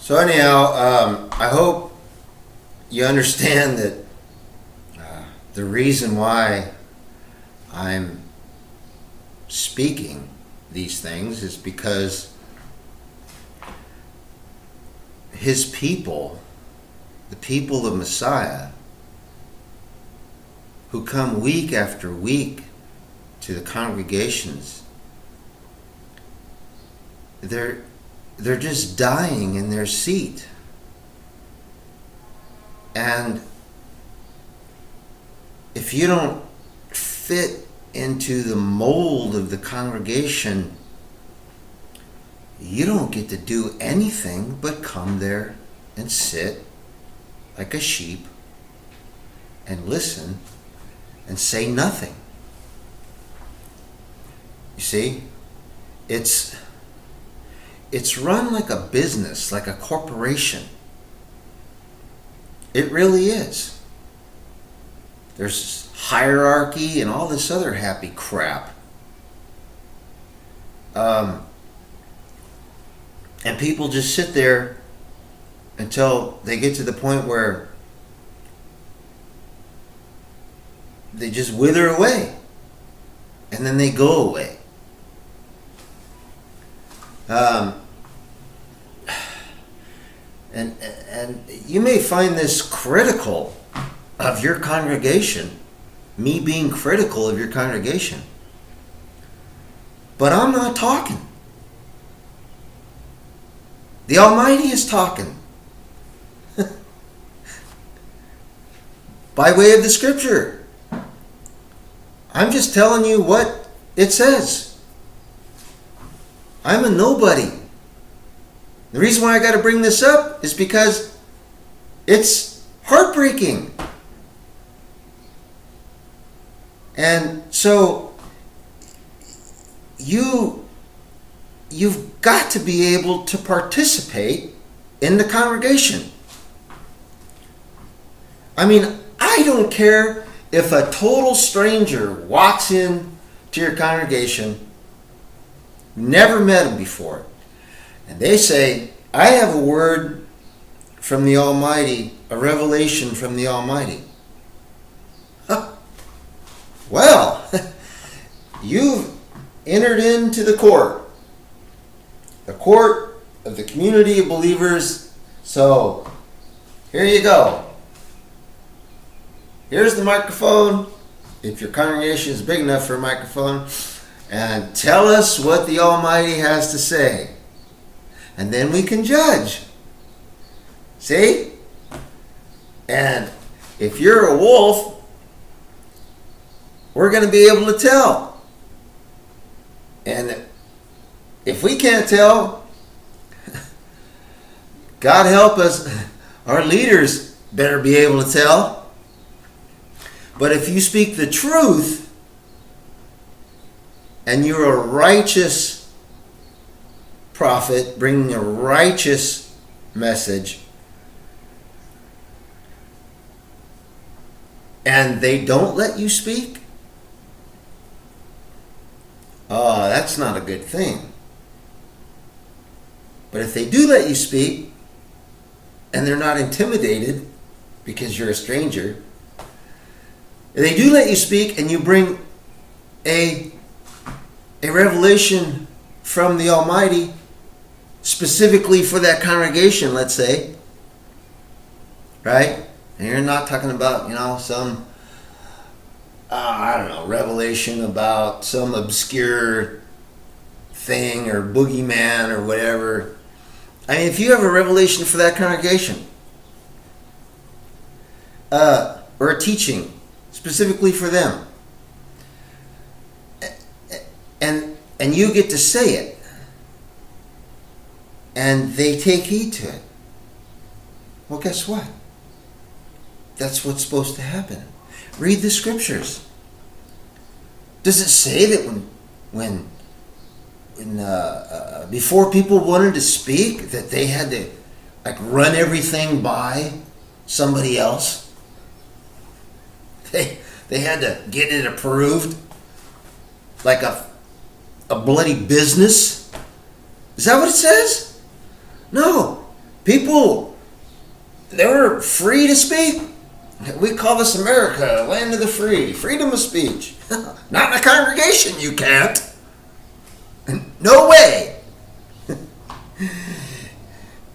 So anyhow, I hope you understand that the reason why I'm speaking these things is because his people, the people of Messiah, who come week after week to the congregations, they're just dying in their seat. And if you don't fit into the mold of the congregation, you don't get to do anything but come there and sit like a sheep and listen and say nothing. You see, it's run like a business, like a corporation. It really is. There's hierarchy and all this other happy crap. And people just sit there until they get to the point where they just wither away. And then they go away. And you may find this critical of your congregation, me being critical of your congregation. But I'm not talking. The Almighty is talking. By way of the Scripture. I'm just telling you what it says. I'm a nobody. The reason why I got to bring this up is because it's heartbreaking. And so you've got to be able to participate in the congregation. I mean, I don't care if a total stranger walks in to your congregation, never met him before, and they say, I have a word from the Almighty, a revelation from the Almighty. Huh. Well, you've entered into the court of the community of believers. So here you go. Here's the microphone, if your congregation is big enough for a microphone, and tell us what the Almighty has to say. And then we can judge. See? And if you're a wolf, we're going to be able to tell. And if we can't tell, God help us, our leaders better be able to tell. But if you speak the truth, and you're a righteous prophet bringing a righteous message, and they don't let you speak, that's not a good thing. But if they do let you speak, and they're not intimidated because you're a stranger, if they do let you speak and you bring a revelation from the Almighty specifically for that congregation, let's say, right? And you're not talking about, some, revelation about some obscure thing or boogeyman or whatever. I mean, if you have a revelation for that congregation, or a teaching specifically for them, and you get to say it, and they take heed to it, well, guess what? That's what's supposed to happen. Read the Scriptures. Does it say that when before people wanted to speak, that they had to run everything by somebody else? They had to get it approved like a bloody business? Is that what it says? No. People, they were free to speak. We call this America, land of the free, freedom of speech. Not in a congregation, you can't. No way.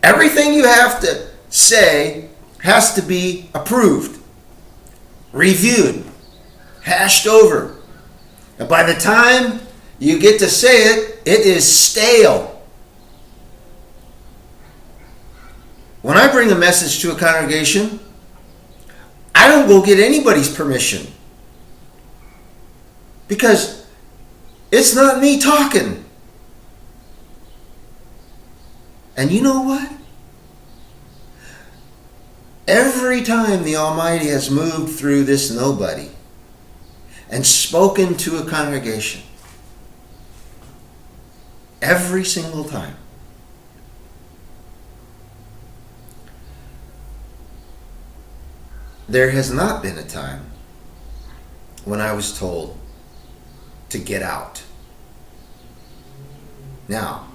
Everything you have to say has to be approved, reviewed, hashed over. And by the time you get to say it, it is stale. When I bring a message to a congregation, I don't go get anybody's permission. Because it's not me talking. And you know what? Every time the Almighty has moved through this nobody and spoken to a congregation, every single time, there has not been a time when I was told to get out. Now,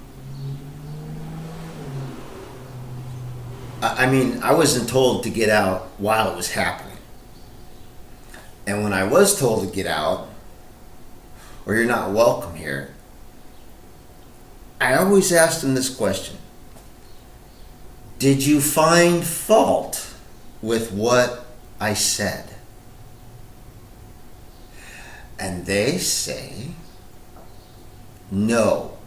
I wasn't told to get out while it was happening. And when I was told to get out, or you're not welcome here, I always asked them this question. Did you find fault with what I said? And they say, no.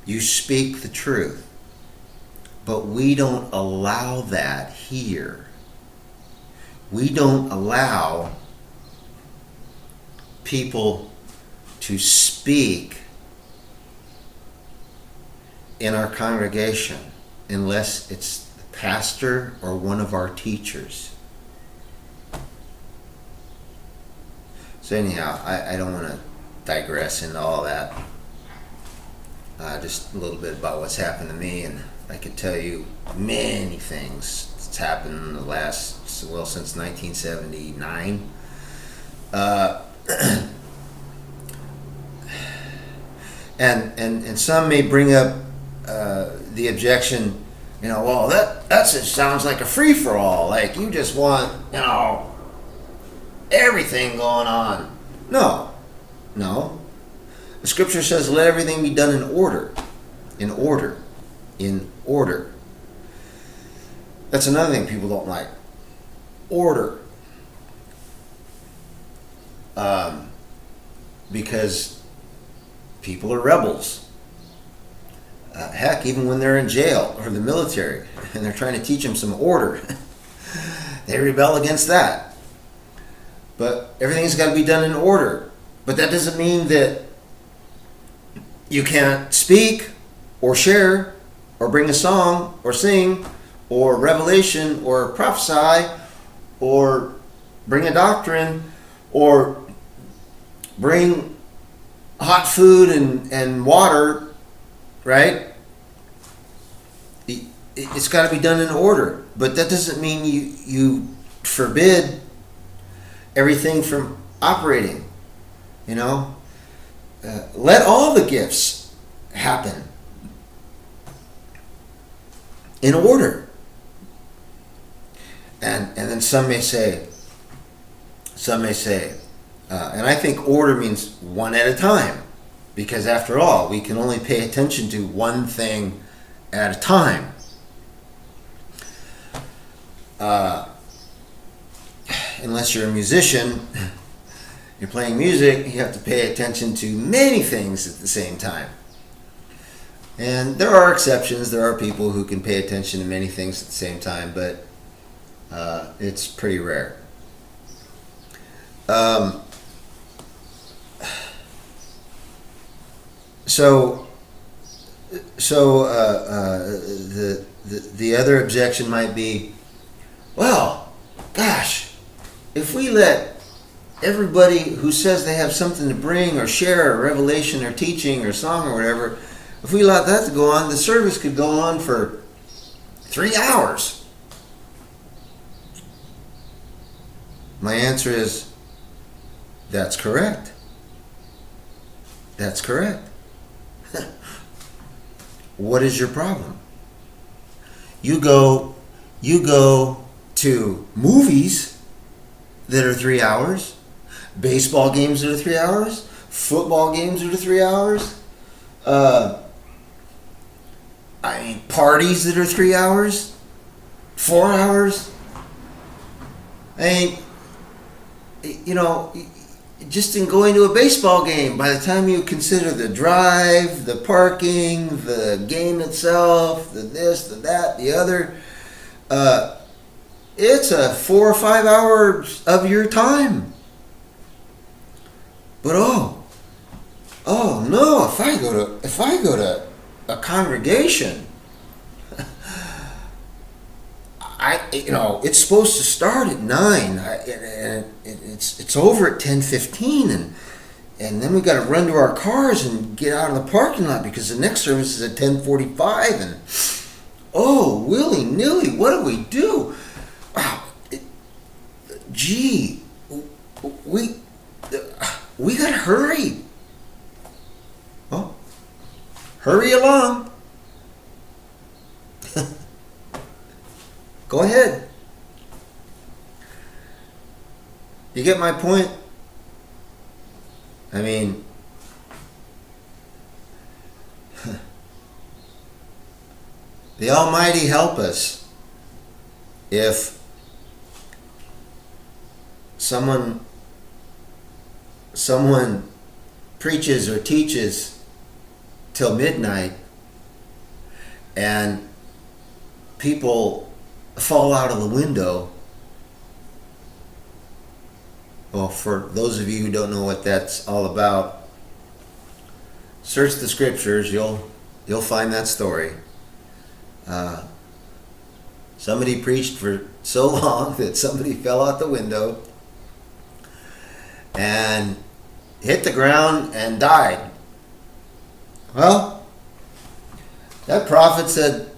You speak the truth. But we don't allow that here. We don't allow people to speak in our congregation unless it's the pastor or one of our teachers. So anyhow, I don't want to digress into all that. Just a little bit about what's happened to me, and I could tell you many things that's happened in the since 1979. And some may bring up the objection, well, that just sounds like a free-for-all, like you just want, everything going on. No. The scripture says, let everything be done in order. In order. That's another thing people don't like. Order. Because people are rebels. Heck, even when they're in jail or the military and they're trying to teach them some order, they rebel against that. But everything's got to be done in order. But that doesn't mean that you can't speak or share or bring a song or sing or revelation or prophesy or bring a doctrine or bring hot food and water, right? It's got to be done in order. But that doesn't mean you forbid everything from operating, let all the gifts happen in order. And then some may say, and I think order means one at a time, because after all, we can only pay attention to one thing at a time. Unless you're a musician, you're playing music, you have to pay attention to many things at the same time. And there are exceptions. There are people who can pay attention to many things at the same time, but it's pretty rare. The other objection might be, well, gosh, if we let everybody who says they have something to bring or share or revelation or teaching or song or whatever, if we allowed that to go on, the service could go on for 3 hours. My answer is, that's correct. That's correct. what is your problem? You go to movies that are 3 hours, baseball games that are 3 hours, football games that are 3 hours, parties that are 3 hours, 4 hours. Just in going to a baseball game, by the time you consider the drive, the parking, the game itself, the this, the that, the other, it's a 4 or 5 hours of your time. But oh no! If I go to a congregation, it's supposed to start at 9, and it's over at 10:15, and then we got to run to our cars and get out of the parking lot because the next service is at 10:45, and willy nilly, what do we do? Wow, we gotta hurry. Oh, hurry along. Go ahead. You get my point? I mean, the Almighty help us if someone preaches or teaches till midnight and people fall out of the window. Well, for those of you who don't know what that's all about, search the scriptures. You'll find that story. Somebody preached for so long that somebody fell out the window and hit the ground and died. Well, that prophet said,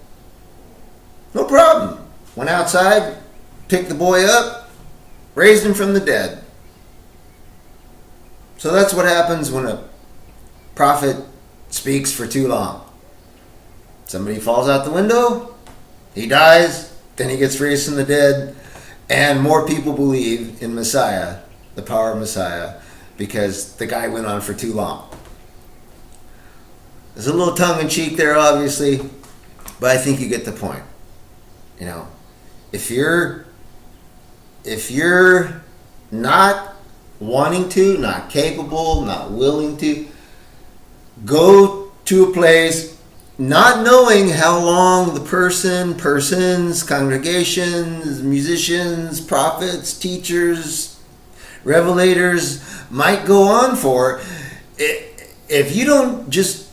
no problem. Went outside, picked the boy up, raised him from the dead. So that's what happens when a prophet speaks for too long. Somebody falls out the window, he dies, then he gets raised from the dead, and more people believe in Messiah, the power of Messiah, because the guy went on for too long. There's a little tongue-in-cheek there, obviously, but I think you get the point. If you're not wanting to, not capable, not willing to, go to a place not knowing how long the persons, congregations, musicians, prophets, teachers, revelators might go on for. If you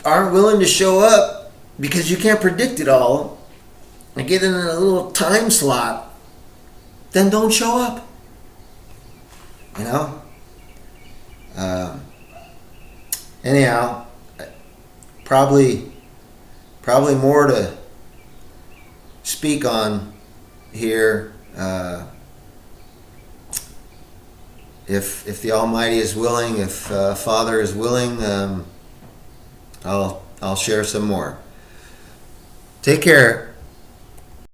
aren't willing to show up because you can't predict it all and get in a little time slot, then don't show up. Anyhow, probably more to speak on here. If the Almighty is willing, if Father is willing, I'll share some more. Take care.